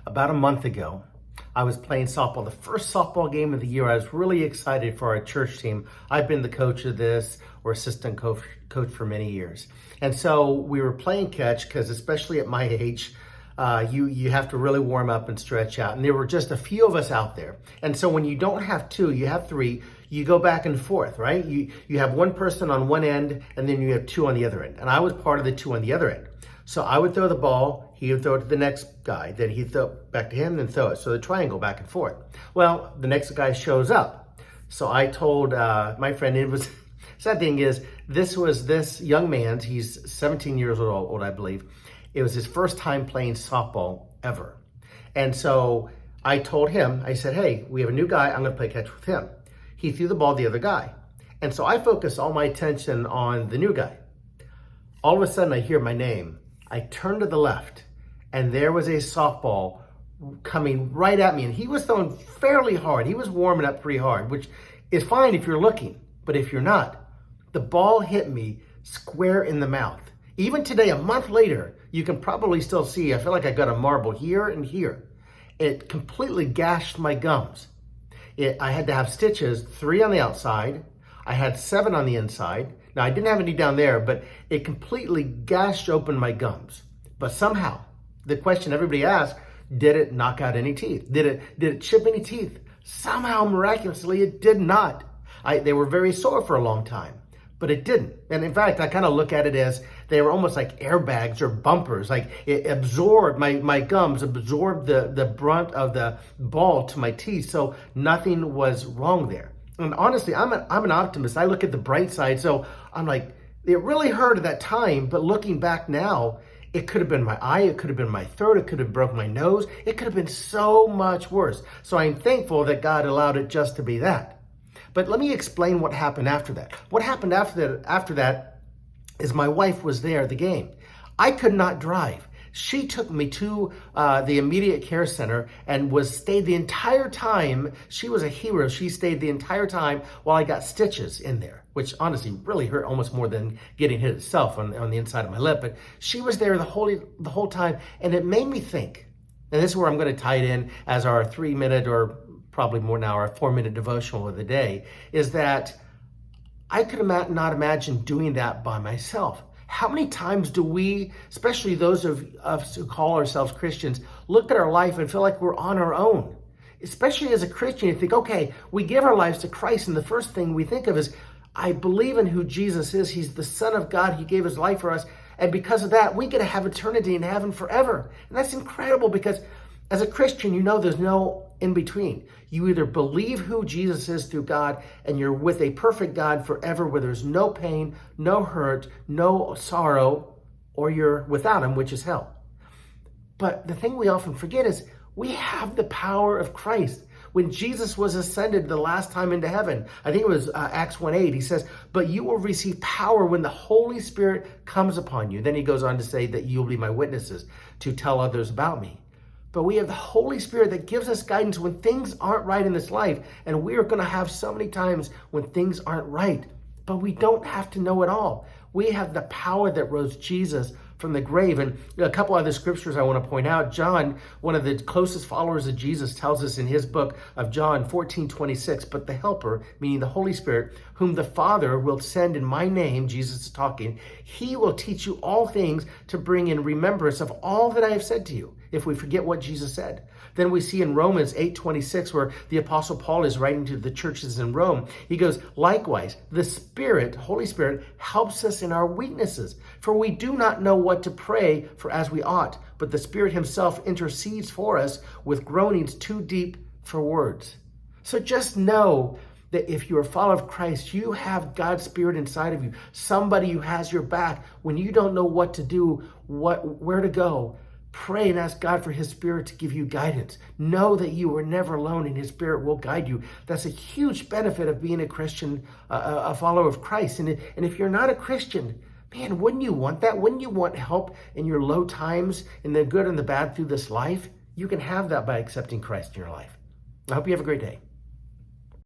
About a month ago, I was playing softball, the first softball game of the year. I was really excited for our church team. I've been the coach of this or assistant coach for many years. And so we were playing catch because especially at my age, you have to really warm up and stretch out. And there were just a few of us out there. And so when you don't have two, you have three, you go back and forth, right? You have one person on one end and then you have two on the other end. And I was part of the two on the other end. So I would throw the ball, he would throw it to the next guy, then he'd throw it back to him, then throw it. So the triangle back and forth. Well, the next guy shows up. So I told my friend, it was, sad thing is, this was this young man, he's 17 years old, I believe. It was his first time playing softball ever. And so I told him, I said, hey, we have a new guy, I'm gonna play catch with him. He threw the ball to the other guy. And so I focused all my attention on the new guy. All of a sudden I hear my name. I turned to the left and there was a softball coming right at me and he was throwing fairly hard. He was warming up pretty hard, which is fine if you're looking, but if you're not, the ball hit me square in the mouth. Even today, a month later, you can probably still see, I feel like I got a marble here and here. It completely gashed my gums. I had to have stitches, 3 on the outside. I had 7 on the inside. Now, I didn't have any down there, but it completely gashed open my gums. But somehow, the question everybody asks, did it knock out any teeth? Did it chip any teeth? Somehow, miraculously, it did not. They were very sore for a long time, but it didn't. And in fact, I kind of look at it as they were almost like airbags or bumpers. Like it absorbed, my gums absorbed the brunt of the ball to my teeth, so nothing was wrong there. And honestly, I'm an optimist. I look at the bright side. So I'm like, it really hurt at that time, but looking back now, it could have been my eye, it could have been my throat, it could have broken my nose. It could have been so much worse. So I'm thankful that God allowed it just to be that. But let me explain what happened after that. What happened after that is my wife was there at the game. I could not drive. She took me to the immediate care center and stayed the entire time. She was a hero. She stayed the entire time while I got stitches in there, which honestly really hurt almost more than getting hit itself on the inside of my lip. But she was there the whole time, and it made me think, and this is where I'm going to tie it in as our 3-minute or probably more now, our 4-minute devotional of the day, is that I could not imagine doing that by myself. How many times do we, especially those of us who call ourselves Christians, look at our life and feel like we're on our own? Especially as a Christian, you think, okay, we give our lives to Christ, and the first thing we think of is, I believe in who Jesus is. He's the Son of God. He gave his life for us. And because of that, we get to have eternity in heaven forever. And that's incredible because as a Christian, you know there's no in between. You either believe who Jesus is through God and you're with a perfect God forever where there's no pain, no hurt, no sorrow, or you're without him, which is hell. But the thing we often forget is we have the power of Christ. When Jesus was ascended the last time into heaven, I think it was Acts 1:8, he says, but you will receive power when the Holy Spirit comes upon you. Then he goes on to say that you'll be my witnesses to tell others about me. But we have the Holy Spirit that gives us guidance when things aren't right in this life. And we are going to have so many times when things aren't right. But we don't have to know it all. We have the power that rose Jesus from the grave. And a couple other scriptures I want to point out. John, one of the closest followers of Jesus, tells us in his book of John 14:26, but the Helper, meaning the Holy Spirit, whom the Father will send in my name, Jesus is talking, he will teach you all things to bring in remembrance of all that I have said to you. If we forget what Jesus said. Then we see in Romans 8:26 where the Apostle Paul is writing to the churches in Rome. He goes, likewise, the Spirit, Holy Spirit, helps us in our weaknesses. For we do not know what to pray for as we ought, but the Spirit himself intercedes for us with groanings too deep for words. So just know that if you're a follower of Christ, you have God's Spirit inside of you. Somebody who has your back when you don't know what to do, where to go. Pray and ask God for his Spirit to give you guidance. Know that you are never alone and his Spirit will guide you. That's a huge benefit of being a Christian, a follower of Christ. And if you're not a Christian, man, wouldn't you want that? Wouldn't you want help in your low times, in the good and the bad through this life? You can have that by accepting Christ in your life. I hope you have a great day.